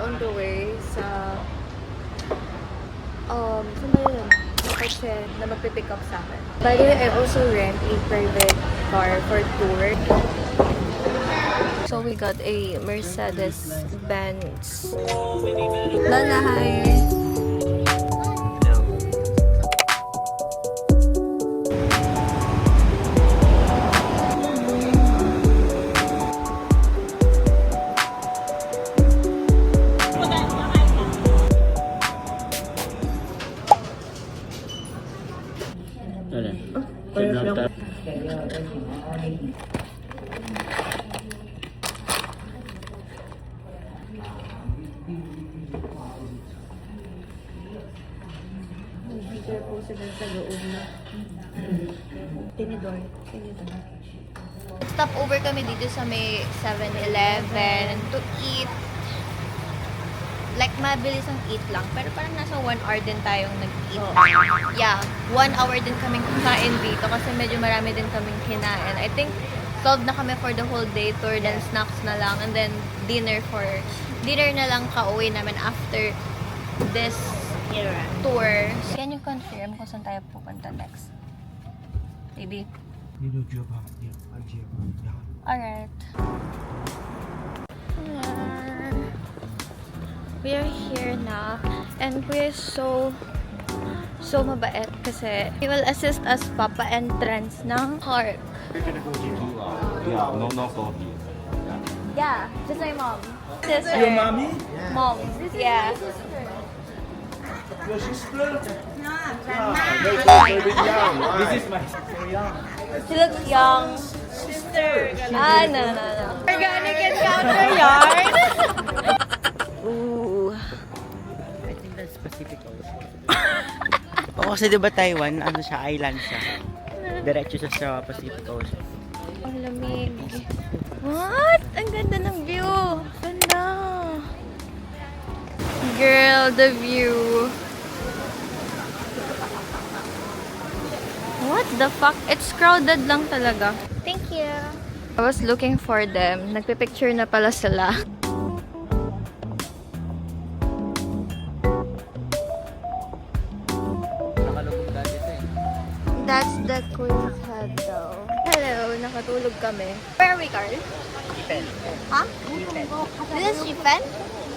on the way sa saan ba yun? Kasi na magpipick up sa akin. By the way, I also rent a private car for tour. So we got a Mercedes-Benz. Lala, hi! Po sila sa loob na tinidor. Stop over kami dito sa may 7-Eleven to eat. Like, mabilis ang eat lang. Pero parang nasa 1 hour din tayong nag-eat. Yeah, 1 hour din kaming kakain dito kasi medyo marami din kaming kinain. I think solved na kami for the whole day. Tour, then snacks na lang. And then dinner na lang kauwi namin after this tour. Can you confirm kung saan tayo pupunta next? Maybe? Alright. We are here na. And we are so mabait kasi he will assist us papa-entrance ng park. We're gonna go to yeah, no coffee. Yeah, just my mom. Sister. Your mommy? Mom. Yeah. Your sister? No, Very young. This is my sister young. She looks young. sister. No. Organic encounter yard. Ooh. I think that's Pacific Ocean. Oo, kasi diba Taiwan, ano siya, island siya. Diretso siya sa Pacific Ocean. Ang lamig. What? Ang ganda ng view. Ganda. Girl, the view. What the fuck? It's crowded lang talaga. Thank you. I was looking for them. Nagpipicture na pala sila. That's the Queen's Head though. Hello, nakatulog kami. Where are we, Carl? Shipen. Ha? This is Shipen?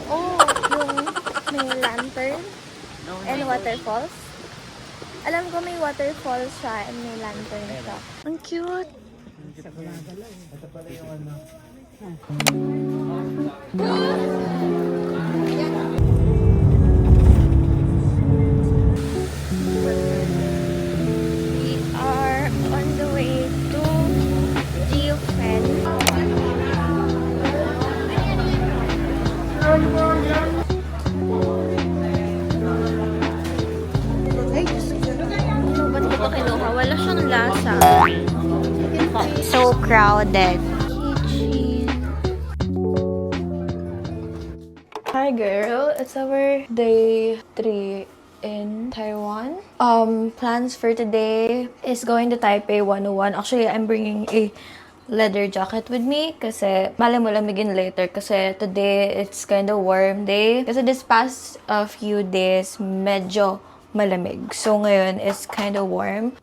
Oh, yung may lantern and waterfalls. Alam ko may waterfalls siya and may lantern siya. Ang cute! Ito pala yung ano. We are on the way to Shipen. Ba't ko ito kinuha? Wala siyang lasa. So crowded. Hi girl, it's our day 3 in Taiwan. Plans for today is going to Taipei 101. Actually, I'm bringing a leather jacket with me kasi malay mo lamigin later kasi today it's kind of warm day. Kasi this past few days medyo malamig. So ngayon it's kind of warm.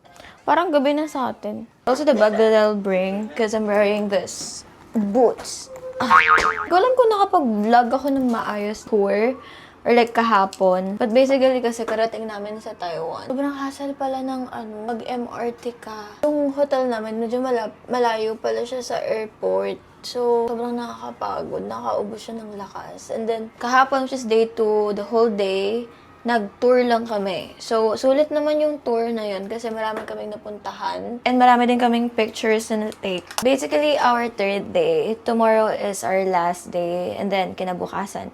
Parang gabi na sa atin. Also the bag that I'll bring because I'm wearing this boots. Hindi ko alam kung nakapag-vlog ako ng maayos tour or like kahapon. But basically kasi karating namin sa Taiwan. Sobrang hassle pala ng mag-MRT ka. Yung hotel namin, medyo malayo pala siya sa airport. So, sobrang nakakapagod. Nakaubos siya ng lakas. And then, kahapon, which is day 2, the whole day, nag-tour lang kami. So, sulit naman yung tour na yun kasi marami kaming napuntahan. And marami din kaming pictures na take. Basically, our 3rd day. Tomorrow is our last day. And then, kinabukasan,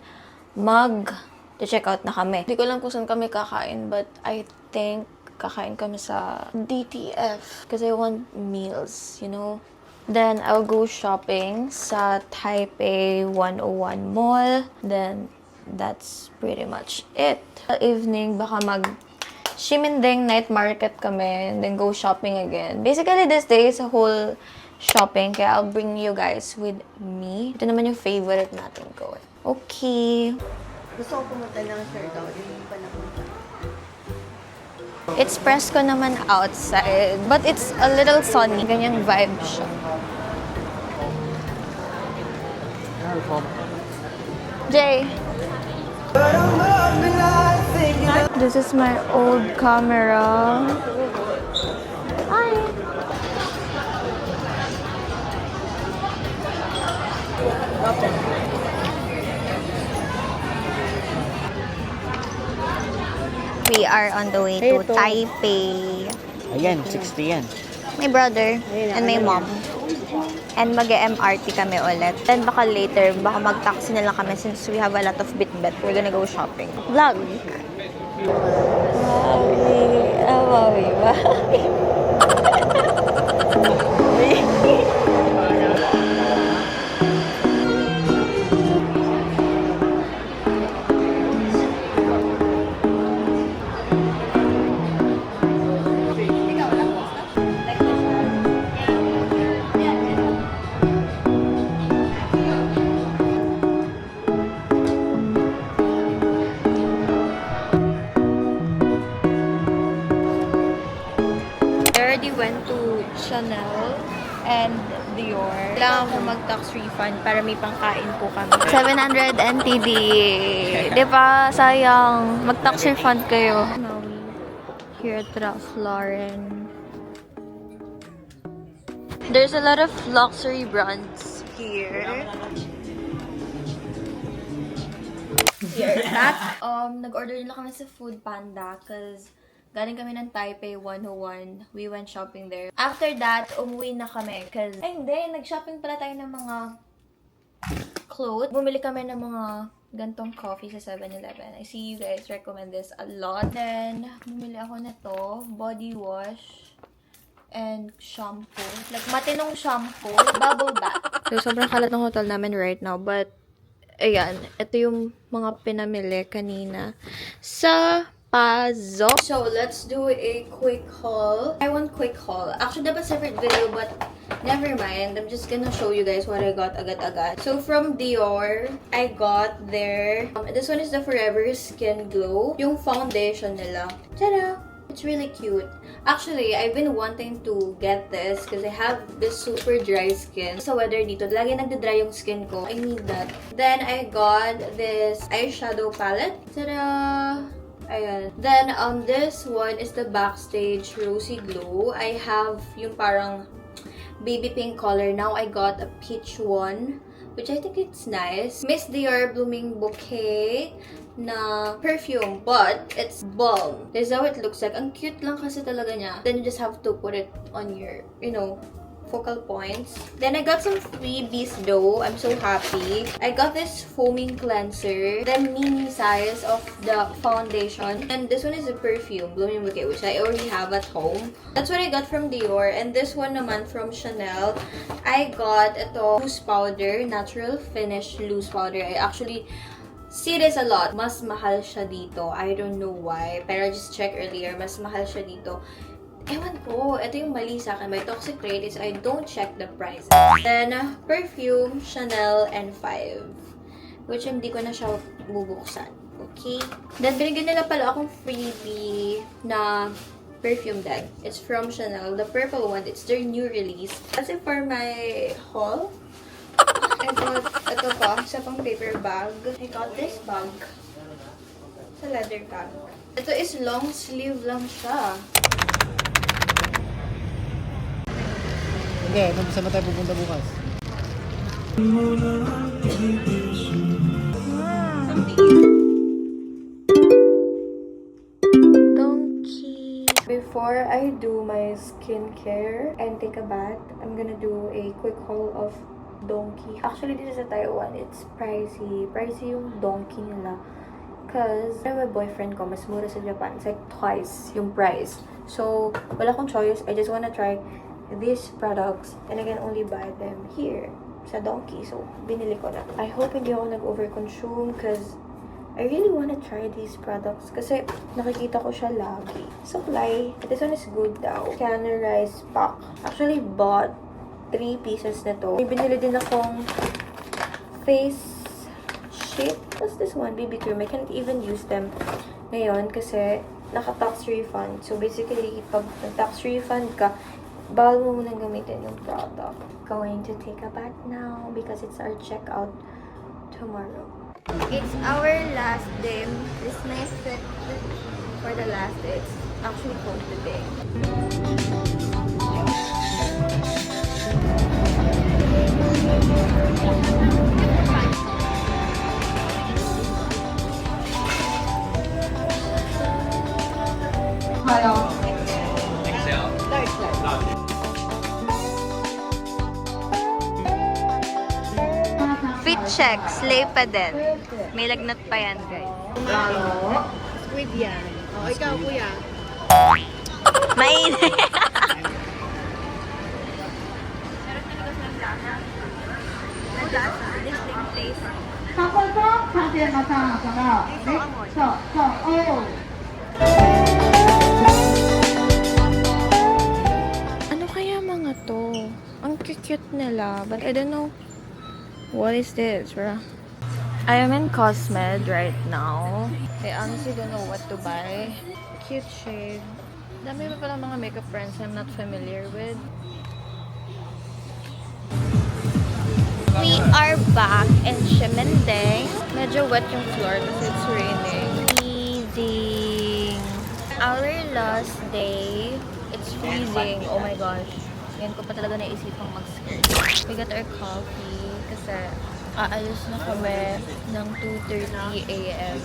to-check out na kami. Hindi ko lang kung saan kami kakain, but I think kakain kami sa DTF kasi I want meals, you know? Then, I'll go shopping sa Taipei 101 Mall. Then, that's pretty much it. Evening, baka Ximending night market kami and then go shopping again. Basically, this day is a whole shopping kaya I'll bring you guys with me. Ito naman yung favorite natin ko. Okay. Gusto ko pumunta ng Siargao. Hindi pa napunta. It's presko naman outside, but it's a little sunny. Ganyang vibe siya. Jay. This is my old camera. Hi. We are on the way to Taipei. Ayan, 60 yan. My brother and my mom. And mag-MRT kami ulit. Then baka later, baka mag-taxi na lang kami since we have a lot of bitbet. We're gonna go shopping. Vlog! I already went to Chanel and Dior. Kailangan ko mag-tax refund para may pangkain po kami. 700 NTD. Diba? Sayang. Mag-tax refund kayo. Now we here at Ralph Lauren. There's a lot of luxury brands here. Here. Nag-order nila kami sa Food Panda because galing kami ng Taipei 101. We went shopping there. After that, umuwi na kami. Cause, ay hindi, nag-shopping pala tayo ng mga clothes. Bumili kami ng mga gantong coffee sa 7-Eleven. I see you guys recommend this a lot. Then, bumili ako nito, body wash and shampoo. Like, matinong shampoo. Bubble bath. So, sobrang kalat ng hotel namin right now. But, ayan, ito yung mga pinamili kanina sa Pazo. So, let's do a quick haul. I want quick haul. Actually, dapat separate video, but never mind. I'm just gonna show you guys what I got agad-agad. So, from Dior, I got their... this one is the Forever Skin Glow. Yung foundation nila. Tada! It's really cute. Actually, I've been wanting to get this because I have this super dry skin. Sa weather dito, lagi nagda-dry yung skin ko. I need that. Then, I got this eyeshadow palette. Tada! Ayan. Then, this one is the Backstage Rosy Glow. I have yung parang baby pink color. Now, I got a peach one, which I think it's nice. Miss Dior Blooming Bouquet na perfume, but it's balm. This is how it looks like. Ang cute lang kasi talaga niya. Then, you just have to put it on your, you know, focal points. Then I got some freebies though. I'm so happy. I got this foaming cleanser, the mini size of the foundation, and this one is a perfume, Blooming Bouquet, which I already have at home. That's what I got from Dior. And this one naman from Chanel, I got ito loose powder, natural finish loose powder. I actually see this a lot. Mas mahal siya dito. I don't know why, pero I just checked earlier, mas mahal siya dito. Ewan ko, ito yung mali sa akin. My toxic trait is I don't check the price. Then, perfume, Chanel, and 5. Which hindi ko na siya bubuksan. Okay? Then, binigyan nila pala akong freebie na perfume din. It's from Chanel. The purple one, it's their new release. Kasi for my haul, I got ito pa, sa pang paper bag. I got this bag. Sa leather bag. Ito is long sleeve lang siya. Okay, saan na tayo pupunta bukas? Donkey. Before I do my skincare and take a bath, I'm gonna do a quick haul of Donkey. Actually, this is a Taiwan. It's pricey. Pricey yung Donkey nila. Cause, my boyfriend ko, mas mura sa Japan. It's like twice yung price. So, wala akong choice. I just wanna try these products. And I can only buy them here sa Donkey. So, binili ko na. I hope hindi ako nag-overconsume cause I really wanna try these products. Kasi nakikita ko siya lagi. Supply. This one is good daw. Canner rice pack. Actually, bought 3 pieces na to. May binili din akong face sheet. What's this one? BB cream. I can't even use them ngayon kasi naka-tax refund. So basically, pag tax refund ka, bawal mo munang gamitin yung product. Going to take a bath now because it's our checkout tomorrow. It's our last day. This is my fit for the last day. It's actually cold today. Fit check, slay pa din. May lagnat pa yan, guys. Squid yan. O, ikaw, kuya. Mainit. Ano kaya mga to? Ang cute nila, but I don't know what is this, bro. I am in Cosmed right now. I honestly don't know what to buy. Cute shade. Dami pa pala mga makeup brands I'm not familiar with. We are back in Chimendeng. Medyo wet yung floor kasi it's raining. Freezing. Our last day. It's freezing. Oh my gosh. Yan ko pa talaga naisipang mag-skirt. We got our coffee kasi aalis na kami ng 2:30 a.m.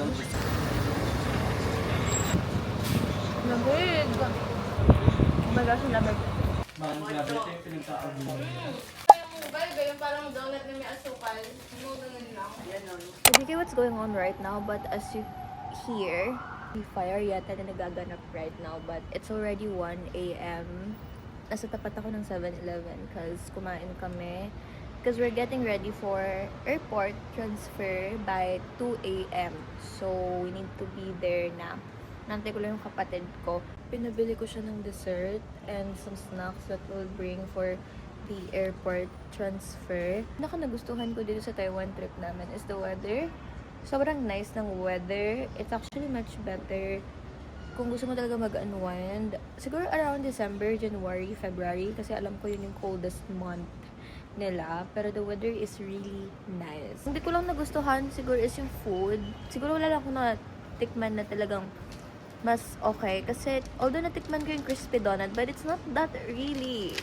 Lamig! Oh my gosh, ang lamig. I think what's going on right now, but as you hear, the fire yata na nagaganap right now, but it's already 1 a.m. Nasa tapat ako ng 7-Eleven because kumain kami. Because we're getting ready for airport transfer by 2 a.m. So, we need to be there na. Nantay ko lang yung kapatid ko. Pinabili ko siya ng dessert and some snacks that we'll bring for the airport transfer. Nagustuhan ko dito sa Taiwan trip namin is the weather. Sobrang nice ng weather. It's actually much better kung gusto mo talaga mag-unwind. Siguro around December, January, February kasi alam ko yun yung coldest month nila. Pero the weather is really nice. Hindi ko lang nagustuhan siguro is yung food. Siguro wala lang ako natikman na talagang mas okay. Kasi although natikman ko yung crispy donut, but it's not that really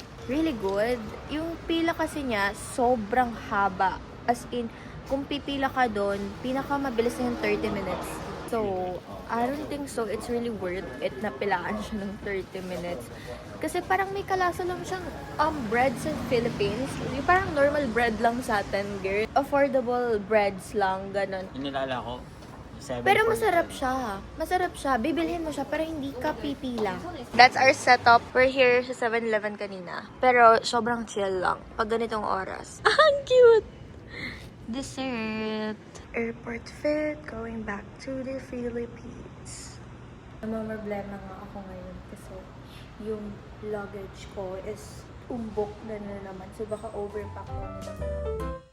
good. Yung pila kasi niya, sobrang haba. As in, kung pipila ka doon, pinakamabilis na yung 30 minutes. So, I don't think so. It's really worth it na pilaan siya ng 30 minutes. Kasi parang may kalasa lang siyang bread sa Philippines. Yung parang normal bread lang sa atin, girl. Affordable breads lang, ganun. Inilala ko. Pero masarap siya. Masarap siya. Bibilhin mo siya pero hindi ka pipila. That's our setup. We're here sa 7-Eleven kanina. Pero sobrang chill lang pag ganitong oras. Ang cute! Dessert. Airport fit. Going back to the Philippines. Namamroblema nga ako ngayon kasi yung luggage ko is umbok na naman. So baka overpack ko na naman.